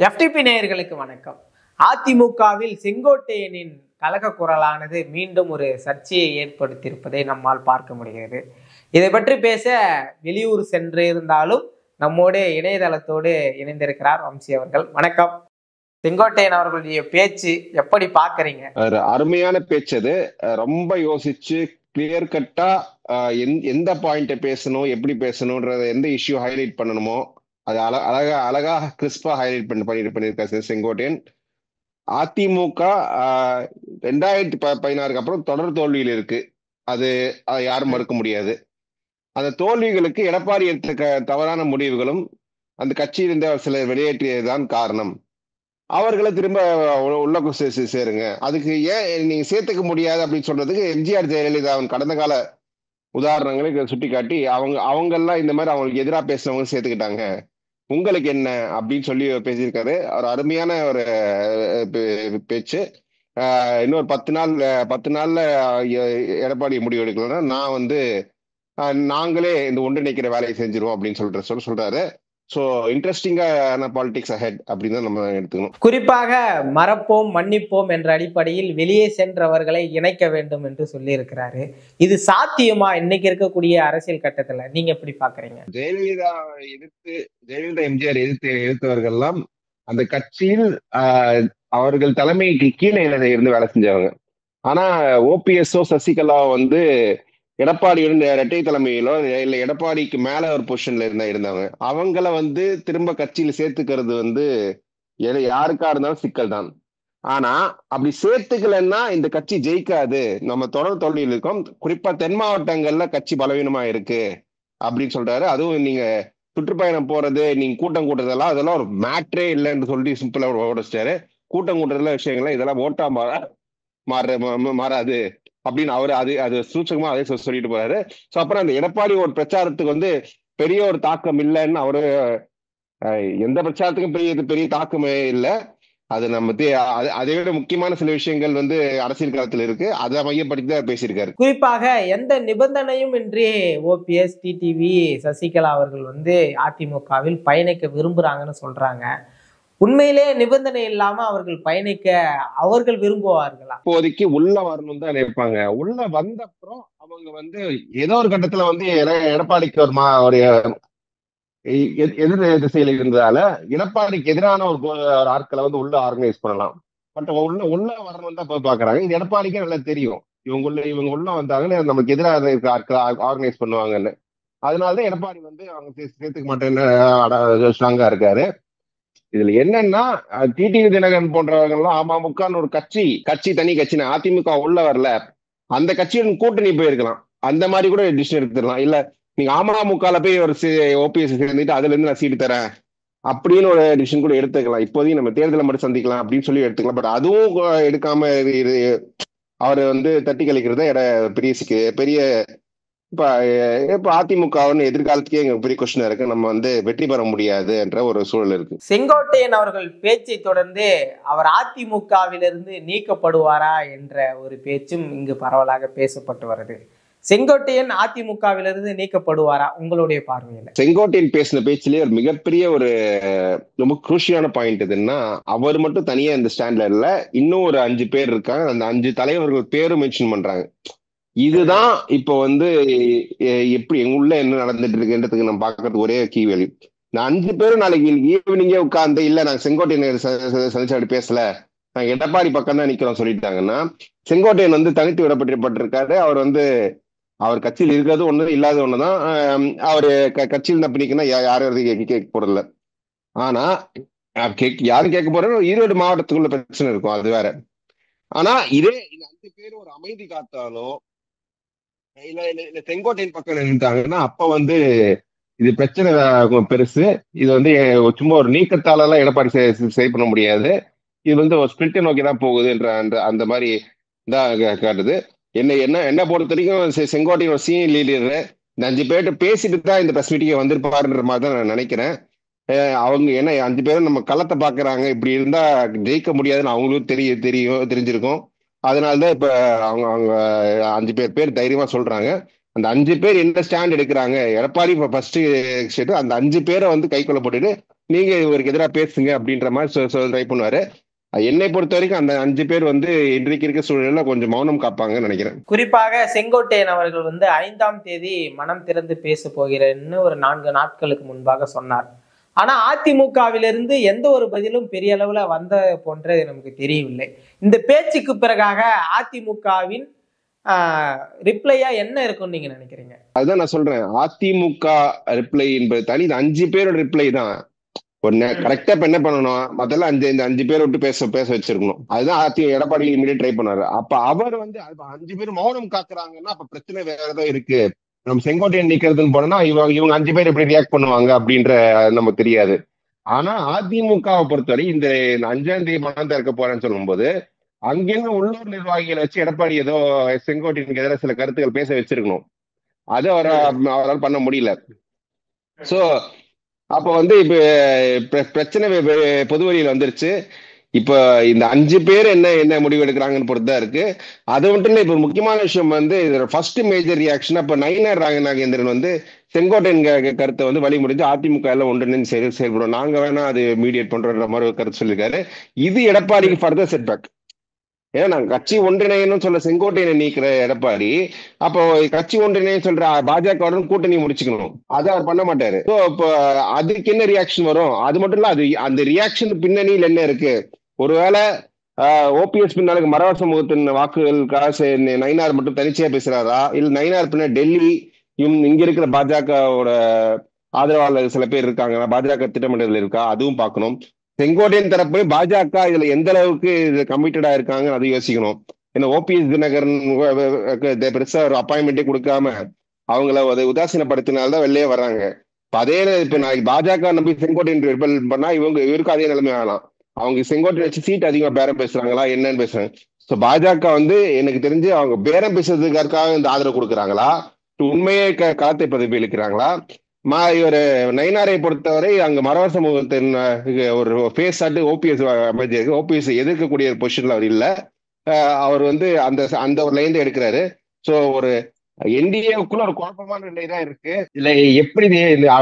FTP நேயர்களுக்கு வணக்கம். அதிமுகவில் செங்கோட்டையனின் கலக குரலானது மீண்டும் ஒரு சர்ச்சையை ஏற்படுத்தியிருப்பதை நம்மால் பார்க்க முடிகிறது. இதை பற்றி பேச வெளியூர் சென்றிருந்தாலும் நம்மோடு இணையதளத்தோடு இணைந்திருக்கிறார் வம்சி அவர்கள். வணக்கம். செங்கோட்டையன் அவர்களுடைய பேச்சு எப்படி பாக்குறீங்க? அருமையான பேச்சு. அது ரொம்ப யோசிச்சு கிளியர் கட்டா எந்த பாயிண்ட பேசணும், எப்படி பேசணும்ன்றத, எந்த இஷ்யூ ஹைலைட் பண்ணணுமோ அது அழகா கிறிஸ்பா ஹைலைட் பண்ணிருக்காரு செங்கோட்டையன். அதிமுக 2016 அப்புறம் தொடர் தோல்வியில் இருக்கு. அது யாரும் மறுக்க முடியாது. அந்த தோல்விகளுக்கு எடப்பாடி எடுத்த தவறான முடிவுகளும் அந்த கட்சியில் இருந்த சிலர் வெளியேற்றியதுதான் காரணம். அவர்களை திரும்ப உள்ள சேருங்க. அதுக்கு ஏன் நீங்க சேர்த்துக்க முடியாது அப்படின்னு சொல்றதுக்கு எம்ஜிஆர் ஜெயலலிதா கடந்த கால உதாரணங்களை சுட்டி காட்டி அவங்கெல்லாம் இந்த மாதிரி அவங்களுக்கு எதிராக பேசுறவங்க சேர்த்துக்கிட்டாங்க, உங்களுக்கு என்ன அப்படின்னு சொல்லி பேசியிருக்காரு. ஒரு அருமையான ஒரு பேச்சு. இன்னொரு 10 நாள்ல எடப்பாடி முடிவு எடுக்கலன்னா நான் நாங்களே இந்த ஒன்றிணைக்கிற வேலையை செஞ்சிருவோம் அப்படின்னு சொல்றாரு. ஸோ இன்ட்ரெஸ்டிங்கான பாலிடிக்ஸ் அஹெட் அப்படின்னு தான் நம்ம எடுத்துக்கணும். குறிப்பாக மறப்போம் மன்னிப்போம் என்ற அடிப்படையில் வெளியே சென்றவர்களை இணைக்க வேண்டும் என்று சொல்லி இருக்கிறாரு. இது சாத்தியமா இன்னைக்கு இருக்கக்கூடிய அரசியல் கட்டத்துல? நீங்க எப்படி பாக்குறீங்க? ஜெயலலிதா எம்ஜிஆர் எதிர்த்தவர்கள்லாம் அந்த கட்சியில் அவர்கள் தலைமைக்கு கீழே இருந்து வேலை செஞ்சவங்க. ஆனா ஓபிஎஸ்ஓ சசிகலா எடப்பாடியுடன் இரட்டை தலைமையிலோ இல்ல எடப்பாடிக்கு மேல ஒரு பொசிஷன்ல இருந்தவங்க. அவங்கள திரும்ப கட்சியில சேர்த்துக்கிறது யாருக்கா இருந்தாலும் சிக்கல் தான். ஆனா அப்படி சேர்த்துக்கலன்னா இந்த கட்சி ஜெயிக்காது. நம்ம தொடர் தோல்வியில் இருக்கோம். குறிப்பா தென் மாவட்டங்கள்ல கட்சி பலவீனமா இருக்கு அப்படின்னு சொல்றாரு. அதுவும் நீங்க சுற்றுப்பயணம் போறது, நீங்க கூட்டம் கூட்டுறதெல்லாம் அதெல்லாம் ஒரு மேட்ரே இல்லைன்னு சொல்லி சிம்பிளா ஓடிச்சிட்டாரு. கூட்டம் கூட்டுறதுல விஷயங்கள்லாம் இதெல்லாம் ஓட்டா மாறாது அப்படின்னு அவரு அது சூச்சகமா அதே சொல்லிட்டு போறாரு. சோ அப்புறம் அந்த எடப்பாடி ஒரு பிரச்சாரத்துக்கு பெரிய ஒரு தாக்கம் இல்லைன்னு அவரு, எந்த பிரச்சாரத்துக்கும் பெரிய தாக்கமே இல்லை. அது நம்ம அதை விட முக்கியமான சில விஷயங்கள் அரசியல் களத்தில் இருக்கு. அதை மையப்படுத்தி தான் பேசியிருக்காரு. குறிப்பாக எந்த நிபந்தனையும் இன்றி ஓபிஎஸ், டிடிவி, சசிகலா அவர்கள் அதிமுகவில் பயணிக்க விரும்புறாங்கன்னு சொல்றாங்க. உண்மையிலே நிபந்தனை இல்லாம அவர்கள் பயணிக்க அவர்கள் விரும்புவார்களா? இப்போதைக்கு உள்ள வரணும் தான் நினைப்பாங்க. உள்ள வந்த அப்புறம் அவங்க ஏதோ ஒரு கட்டத்துல எடப்பாடிக்கு ஒரு எதிர் திசையில இருந்ததால எடப்பாடிக்கு எதிரான ஒரு ஆட்களை உள்ள ஆர்கனைஸ் பண்ணலாம். பட் உள்ள வரணும் தான் போய் பாக்குறாங்க. இது எடப்பாடிக்கே நல்லா தெரியும். இவங்க உள்ள வந்தாங்கன்னு நமக்கு எதிராக இருக்க ஆட்களை ஆர்கனைஸ் பண்ணுவாங்கன்னு. அதனாலதான் எடப்பாடி அவங்க சேர்த்துக்க மாட்டேன்னு ஸ்ட்ராங்கா இருக்காரு. இதுல என்னன்னா டிடிவி தினகரன் போன்றவர்கள் எல்லாம் அமமுகன்னு ஒரு கட்சி தனி கட்சினா அதிமுக உள்ள வரல, அந்த கட்சியுடன் கூட்டணி போயிருக்கலாம். அந்த மாதிரி கூட டிசிஷன் எடுத்துடலாம். இல்ல நீங்க அமமுகல போய் ஒரு ஓபிஎஸ் சேர்ந்துட்டு அதுல இருந்து நான் சீட்டு தரேன் அப்படின்னு ஒரு டிசிஷன் கூட எடுத்துக்கலாம். இப்போதைக்கு நம்ம தேர்தலை மட்டும் சந்திக்கலாம் அப்படின்னு சொல்லி எடுத்துக்கலாம். பட் அதுவும் எடுக்காம அவர் தட்டி கழிக்கிறத பெரிய இப்ப அதிமுகன்னு எதிர்காலத்துக்கே எங்க பெரிய கொஸ்டின் இருக்கு. நம்ம வெற்றி பெற முடியாது என்ற ஒரு சூழல் இருக்கு. செங்கோட்டையன் அவர்கள் பேச்சை தொடர்ந்து அவர் அதிமுகவிலிருந்து நீக்கப்படுவாரா என்ற ஒரு பேச்சும் இங்கு பரவலாக பேசப்பட்டு வருது. செங்கோட்டையன் அதிமுகவிலிருந்து நீக்கப்படுவாரா உங்களுடைய பார்வையில? செங்கோட்டையன் பேசின பேச்சிலேயே ஒரு மிகப்பெரிய ஒரு ரொம்ப குரூஷியலான பாயிண்ட் எதுன்னா, அவர் மட்டும் தனியா இந்த ஸ்டாண்ட்ல இல்ல, இன்னும் ஒரு 5 பேர் இருக்காங்க. அந்த 5 தலைவர்கள் பேரும் மென்ஷன் பண்றாங்க. இதுதான் இப்ப எப்படி எங்க உள்ள என்ன நடந்துட்டு இருக்குன்றதுக்கு நம்ம பாக்குறது ஒரே கீ வேல்யூ. நான் 5 பேரும் நாளைக்கு ஈவினிங்கே உட்கார்ந்து இல்ல நாங்க செங்கோட்டையன் சந்திச்சு அப்படி பேசல, நாங்க எடப்பாடி பக்கம் தான் நிக்கிறோம் சொல்லிட்டாங்கன்னா, செங்கோட்டையன் தனித்து விடப்பட்டிருக்காரு. அவர் கட்சியில் இருக்கிறது ஒண்ணு இல்லாத ஒண்ணுதான். அவரு கட்சியில் தப்பினா யாரும் கேட்க போறதில்ல. ஆனா யாரும் கேட்க போறது ஈரோடு மாவட்டத்துக்குள்ள பிரச்சனை இருக்கும், அது வேற. ஆனா இதே இந்த 5 பேரும் ஒரு அமைதி காத்தாலோ இல்ல செங்கோட்டையின் பக்கம் நின்றுட்டாங்கன்னா அப்ப இது பிரச்சனை பெருசு. இது சும்மா ஒரு நீக்கத்தால எல்லாம் எடப்பாடி சரி பண்ண முடியாது. இது ஒரு ஸ்பிரிட்டை நோக்கி தான் போகுதுன்ற அந்த மாதிரி தான் காட்டுது. என்ன பொறுத்த வரைக்கும் செங்கோட்டையின் ஒரு சீனியர் லீடர் இந்த 5 பேர்கிட்ட பேசிட்டு தான் இந்த பிரஸ் மீட்டிங்க வந்திருப்பாருன்ற மாதிரி தான் நான் நினைக்கிறேன். அவங்க என்ன 5 பேரும் நம்ம களத்தை பாக்குறாங்க, இப்படி இருந்தா ஜெயிக்க முடியாதுன்னு அவங்களும் தெரிஞ்சிருக்கும். அதனாலதான் இப்ப அவங்க 5 பேர் தைரியமா சொல்றாங்க. அந்த 5 பேர் என்ன ஸ்டாண்ட் எடுக்கிறாங்க, எடப்பாடி ஃபர்ஸ்ட் அந்த 5 பேரை கை கொள்ள போட்டுட்டு நீங்க இவருக்கு எதிராக பேசுங்க அப்படின்ற மாதிரி ட்ரை பண்ணுவாரு. என்னை பொறுத்த வரைக்கும் அந்த 5 பேர் வந்து இன்றைக்கு இருக்க சூழல்ல கொஞ்சம் மௌனம் காப்பாங்கன்னு நினைக்கிறேன். குறிப்பாக செங்கோட்டையன் அவர்கள் வந்து 5ஆம் தேதி மனம் திறந்து பேச போகிறேன்னு ஒரு 4 நாட்களுக்கு முன்பாக சொன்னார். ஆனா அதிமுகவிலிருந்து எந்த ஒரு பதிலும் பெரிய அளவுல வந்த போன்று நமக்கு தெரியவில்லை. இந்த பேச்சுக்கு பிறகாக அதிமுகவின் ரிப்ளையா என்ன இருக்கும்னு நீங்க நினைக்கிறீங்க? அதுதான் நான் சொல்றேன். அதிமுக ரிப்ளை என்பது தனி, இது 5 பேரோட ரிப்ளை தான். ஒன்னு கரெக்டா இப்ப என்ன பண்ணணும், முதல்ல இந்த 5 பேரை விட்டு பேச வச்சிருக்கணும். அதுதான் எடப்பாடி இமீடியட் ட்ரை பண்ணாரு. அப்ப அவர் வந்து 5 பேர் மௌனம் காக்குறாங்கன்னா அப்ப பிரச்சனை வேற ஏதோ இருக்கு. நம்ம செங்கோட்டையன் நீக்கிறதுன்னு போனோம்னா இவங்க 5 பேர் எப்படி ரியாக்ட் பண்ணுவாங்க அப்படின்ற நமக்கு தெரியாது. ஆனா அதிமுகவை பொறுத்தவரை இந்த 5ஆம் தேதி மனம் திறக்க போறேன்னு சொல்லும்போது அங்கிருந்து உள்ளூர் நிர்வாகிகளை வச்சு எடப்பாடி ஏதோ செங்கோட்டையனுக்கு எதிராக சில கருத்துக்கள் பேச வச்சிருக்கணும். அது அவரால் பண்ண முடியல. சோ அப்ப வந்து இப்ப பிரச்சனை பொது வழியில் வந்துருச்சு. இப்ப இந்த 5 பேர் என்ன முடிவு எடுக்கிறாங்கன்னு பொறுத்துதான் இருக்கு. அது மட்டும் இல்ல, இப்ப முக்கியமான விஷயம் வந்து ஃபர்ஸ்ட் மேஜர் ரியாக்ஷன் அப்ப நயினார் நாகேந்திரன் வந்து செங்கோட்டையன் கருத்தை வந்து வழிமுறைஞ்சு அதிமுக எல்லாம் ஒன்றிணைந்து செயல்படும், நாங்க வேணா அது மீடியேட் பண்ற மாதிரி ஒரு கருத்து சொல்லியிருக்காரு. இது எடப்பாடிக்கு ஃபர்தர் செட்பேக். ஏன்னா நாங்க கட்சி ஒன்றிணையன்னு சொல்ல செங்கோட்டையனை நீக்கிற எடப்பாடி அப்போ கட்சி ஒன்றிணைன்னு சொல்ற பாஜகவுடன் கூட்டணி முடிச்சுக்கணும். அதை அவர் பண்ண மாட்டாரு. ஸோ இப்போ அதுக்கு என்ன ரியாக்ஷன் வரும்? அது மட்டும் இல்ல, அது அந்த ரியாக்ஷன் பின்னணியில் என்ன இருக்கு? ஒருவேளை ஓபிஎஸ் பின்னாலுக்கு மறவர் சமூகத்தின் வாக்குகளுக்காக நயினார் மட்டும் தனிச்சையா பேசுறாரா, இல்ல நயினார் பின்ன டெல்லி இங்க இருக்கிற பாஜகவோட ஆதரவாளர் சில பேர் இருக்காங்க, பாஜக திட்டமிட்டதுல இருக்கா, அதுவும் பார்க்கணும். செங்கோட்டையன் தரப்பு பாஜக இதுல எந்த அளவுக்கு இதுல கமிட்டடா இருக்காங்க அதை யோசிக்கணும். ஏன்னா ஓபிஎஸ் தினகரன் பெருசா ஒரு அப்பாயின்மெண்டே கொடுக்காம அவங்கள அதை உதாசீனப்படுத்தினால்தான் வெளியே வர்றாங்க. அதே இப்ப நாளைக்கு பாஜக நம்பி செங்கோட்டையன் ரிபல் பண்ணா இவருக்கும் அதே நிலைமை ஆகலாம். அவங்க செங்கோட்டையன் வச்சு சீட் அதிகமா பேரம் பேசுறாங்களா என்னன்னு பேசுறாங்க. ஸோ பாஜக வந்து எனக்கு தெரிஞ்சு அவங்க பேரம் பேசுறதுக்காக இந்த ஆதரவு கொடுக்குறாங்களா, உண்மையே களத்தை பதவி இழுக்கிறாங்களா? இவர் நயினாரை பொறுத்தவரை அங்க மறவர் சமூகத்தின் ஒரு ஃபேஸ் ஆட்டு ஓபிஎஸ் அமைச்சிருக்கு. ஓபிஎஸ் எதிர்க்கக்கூடிய பொசிஷன்ல அவர் இல்ல. அவர் வந்து அந்த அந்த ஒரு லைன் தான் எடுக்கிறாரு. ஸோ ஒரு என்டிஏக்குள்ள ஒரு குழப்பமான நிலை தான் இருக்கு. இல்ல எப்படி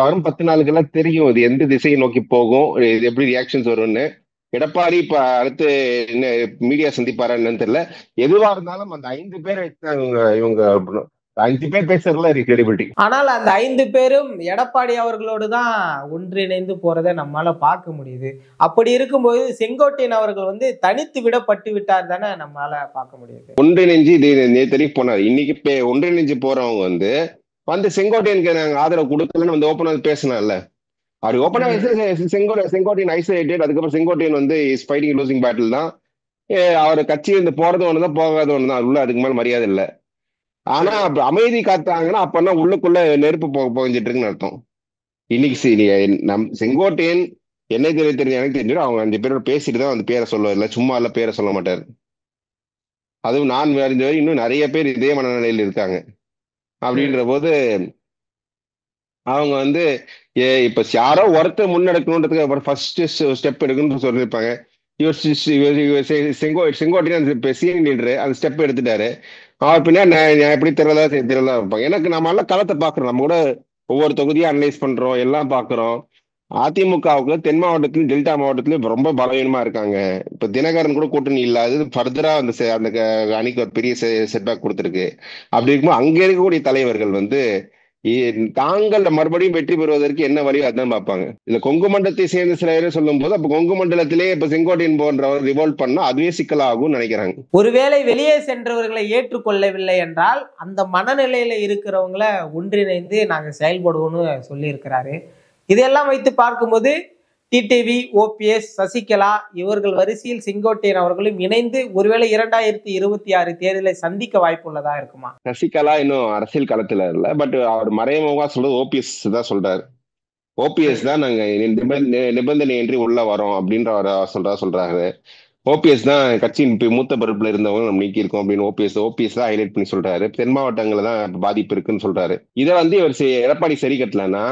வரும் 10 நாளுக்கெல்லாம் தெரியும் இது எந்த திசையை நோக்கி போகும், இது எப்படி ரியாக்ஷன்ஸ் வரும்னு. எடப்பாடி இப்ப அடுத்து என்ன மீடியா சந்திப்பாரா என்னன்னு தெரியல. எதுவா இருந்தாலும் அந்த 5 பேரை இவங்க 5 பேர் பேசுறதுல கிரெடிபிலிட்டி. ஆனால் அந்த 5 பேரும் எடப்பாடி அவர்களோடு தான் ஒன்றிணைந்து போறதை நம்மால பார்க்க முடியுது. அப்படி இருக்கும்போது செங்கோட்டையன் அவர்கள் வந்து தனித்து விடப்பட்டு விட்டார் தானே நம்மளால பார்க்க முடியுது. ஒன்றிணைஞ்சு இது நேற்று போனார். இன்னைக்கு ஒன்றிணைஞ்சு போறவங்க வந்து செங்கோட்டையனுக்கு நாங்க ஆதரவு கொடுக்கலன்னு வந்து ஓப்பனா பேசினார்ல. அப்படி ஓப்பனா செங்கோட்டையன் ஐசோலேட்டட். அதுக்கப்புறம் செங்கோட்டையன் வந்து இஸ் ஃபைட்டிங் லூசிங் பேட்டில் தான். அவர் கட்சி இருந்து போறது ஒண்ணுதான், போகாத ஒண்ணுதான். உள்ள அதுக்கு மேல மரியாதை இல்லை. ஆனா அமைதி காத்தாங்கன்னா அப்பன்னா உள்ளுக்குள்ள நெருப்பு புகஞ்சிட்டு இருக்குன்னு அர்த்தம். இன்னைக்கு செங்கோட்டையன் என்னை தெரிஞ்ச எனக்கு தெரிஞ்சிடும் அவங்க 5 பேரோட பேசிட்டு தான் அந்த பேரை சொல்லுவார், இல்ல சும்மா இல்ல பேரை சொல்ல மாட்டாரு. அதுவும் நான் அறிஞ்ச வரை இன்னும் நிறைய பேர் இதே மனநிலையில் இருக்காங்க. அப்படின்ற போது அவங்க வந்து இப்ப யாரோ ஒருத்தர் முன்னெடுக்கணுன்றதுக்கு அப்புறம் ஃபர்ஸ்ட் ஸ்டெப் எடுக்கணும்னு சொல்லியிருப்பாங்க. செங்கோட்டையன் சீனியர் லீடரு அந்த ஸ்டெப் எடுத்துட்டாரு. அவர் பின்னா நான் எப்படி தெரியலா இருப்பாங்க. எனக்கு நம்ம எல்லாம் களத்தை பாக்குறோம், நம்ம கூட ஒவ்வொரு தொகுதியும் அனலைஸ் பண்றோம், எல்லாம் பாக்குறோம். அதிமுகவுக்கு தென் மாவட்டத்திலும் டெல்டா மாவட்டத்திலும் ரொம்ப பலவீனமா இருக்காங்க. இப்ப தினகரன் கூட கூட்டணி இல்லாதது ஃபர்தரா அந்த அணிக்கு ஒரு பெரிய செட்பேக் கொடுத்துருக்கு. அப்படி இருக்கும்போது அங்க இருக்கக்கூடிய தலைவர்கள் வந்து தாங்கள் மறுபடியும் வெற்றி பெறுவதற்கு என்ன வழியோ அதான் பார்ப்பாங்க. இல்ல கொங்கு மண்டலத்தை சேர்ந்த சில பேர் சொல்லும் போது அப்ப கொங்கு மண்டலத்திலே இப்ப செங்கோட்டையன் போன்றவர் ரிவோல்ட் பண்ணா அதுவே சிக்கலாகும் நினைக்கிறாங்க. ஒருவேளை வெளியே சென்றவர்களை ஏற்றுக்கொள்ளவில்லை என்றால் அந்த மனநிலையில இருக்கிறவங்கள ஒன்றிணைந்து நாங்க செயல்படுவோம்னு சொல்லி இருக்கிறாரு. இதையெல்லாம் வைத்து பார்க்கும்போது டிடிவி, ஓபிஎஸ், சசிகலா இவர்கள் வரிசையில் செங்கோட்டையன் அவர்களும் இணைந்து ஒருவேளை 2026 தேர்தலை சந்திக்க வாய்ப்பு உள்ளதா இருக்குமா? சசிகலா இன்னும் அரசியல் களத்துல இல்ல. பட் அவர் மறைமுகமா சொல்றது ஓபிஎஸ் தான் சொல்றாரு. ஓபிஎஸ் தான் நாங்க நிபந்தனையின்றி உள்ள வரோம் அப்படின்ற சொல்றாரு. ஓபிஎஸ் தான் கட்சியின் மூத்த பொறுப்புல இருந்தவங்க நம்ம நீக்கி இருக்கோம் அப்படின்னு ஓபிஎஸ் தான் ஹைலைட் பண்ணி சொல்றாரு. தென் மாவட்டங்கள்ல தான் பாதிப்பு இருக்குன்னு சொல்றாரு. இதை வந்து இவர் எடப்பாடி சரி கட்டலன்னா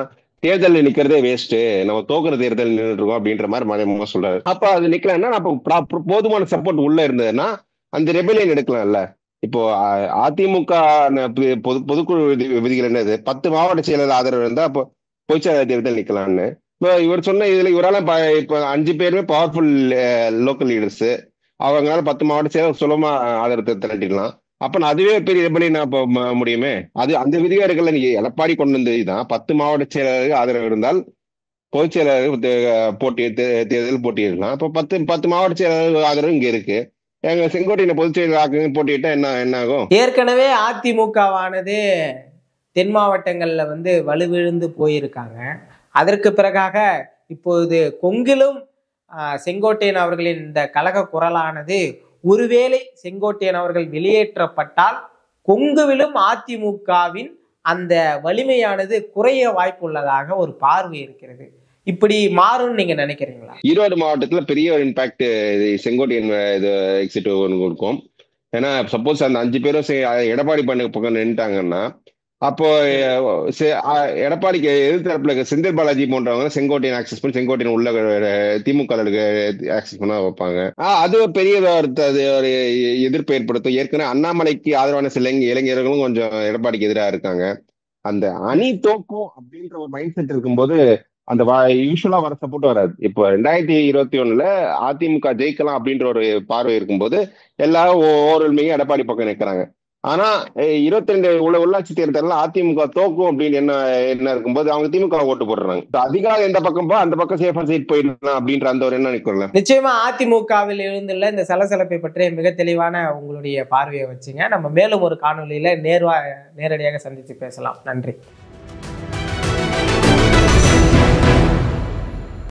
தேர்தல் நிக்கிறதே வேஸ்ட், நம்ம தோக்குற தேர்தல் நின்று இருக்கோம் அப்படின்ற மாதிரி மறைமுகமா சொல்றாரு. அப்ப அது நிக்கலன்னா அப்ப போதுமான சப்போர்ட் உள்ள இருந்ததுன்னா அந்த ரெபலியன் எடுக்கலாம்ல. இப்போ அதிமுக பொதுக்குழு விதிகள் என்னது, 10 மாவட்ட செயலர் ஆதரவு இருந்தா அப்போ பொதுச்செயலாளர் தேர்தல் நிக்கலாம்னு. இப்போ இவர் சொன்ன இதுல இவரால இப்ப 5 பேருமே பவர்ஃபுல் லோக்கல் லீடர்ஸ். அவங்களால 10 மாவட்ட செயலர் சுலமா ஆதரத்தை திரட்டிடலாம். அப்ப நான் அதுவே பெரிய இது பண்ணி நான் இப்போ முடியுமே. அது அந்த விதியா இருக்கல. நீங்க எடப்பாடி கொண்டு வந்த இதுதான் 10 மாவட்ட செயலருக்கு ஆதரவு இருந்தால் பொதுச் செயலாளர் தேர்தல் போட்டியிடலாம். அப்போ 10 மாவட்ட செயலாளர் ஆதரவு இங்க இருக்கு. எங்க செங்கோட்டையில பொதுச் செயலாளர் போட்டியிட்டா என்ன ஆகும்? ஏற்கனவே அதிமுகவானது தென் மாவட்டங்கள்ல வந்து வலுவிழந்து போயிருக்காங்க. அதற்கு பிறகாக இப்போது கொங்கிலும் செங்கோட்டையன் அவர்களின் இந்த கழக குரலானது ஒருவேளை செங்கோட்டையன் அவர்கள் வெளியேற்றப்பட்டால் கொங்குவிலும் அதிமுகவின் அந்த வலிமையானது குறைய வாய்ப்புள்ளதாக ஒரு பார்வை இருக்கிறது. இப்படி மாறும் நீங்க நினைக்கிறீங்களா? ஈரோடு மாவட்டத்துல பெரிய ஒரு இம்பாக்ட் செங்கோட்டையன் இது எக்ஸிட் இருக்கும். ஏன்னா சப்போஸ் அந்த 5 பேரும் எடப்பாடி பக்கம் நின்றுட்டாங்கன்னா அப்போ எடப்பாடிக்கு எதிர்த்தரப்புல செந்தில் பாலாஜி போன்றவங்க செங்கோட்டையன் ஆக்சஸ் பண்ணி செங்கோட்டையன் உள்ள திமுக ஆக்சஸ் பண்ண வைப்பாங்க. அது ஒரு பெரிய ஒரு எதிர்ப்பு ஏற்படுத்தும். ஏற்கனவே அண்ணாமலைக்கு ஆதரவான சில இளைஞர்களும் கொஞ்சம் எடப்பாடிக்கு எதிராக இருக்காங்க. அந்த அணி தோக்கும் அப்படின்ற ஒரு மைண்ட் செட் இருக்கும்போது அந்த யூஸ்வலா வர சப்போர்ட் வராது. இப்போ 2021 அதிமுக ஜெயிக்கலாம் அப்படின்ற ஒரு பார்வை இருக்கும்போது எல்லாரும் ஓரளமையும் எடப்பாடி பக்கம் நிற்கிறாங்க. ஆனா 22 உள்ளாட்சி தேர்தலில் அதிமுக தோக்கும் அப்படின்னு என்ன இருக்கும்போது அவங்க திமுக ஓட்டு போடுறாங்க. அதிகாரம் எந்த பக்கம் அந்த பக்கம் சேஃபா சீட் போயிடலாம் அப்படின்ற அந்த ஒரு எண்ணம் நிற்கல. நிச்சயமா அதிமுகவில் எழுந்துள்ள இந்த சலசலப்பை பற்றிய மிக தெளிவான உங்களுடைய பார்வையை வச்சுங்க. நம்ம மேலும் ஒரு காணொலியில நேரடியாக சந்திச்சு பேசலாம். நன்றி.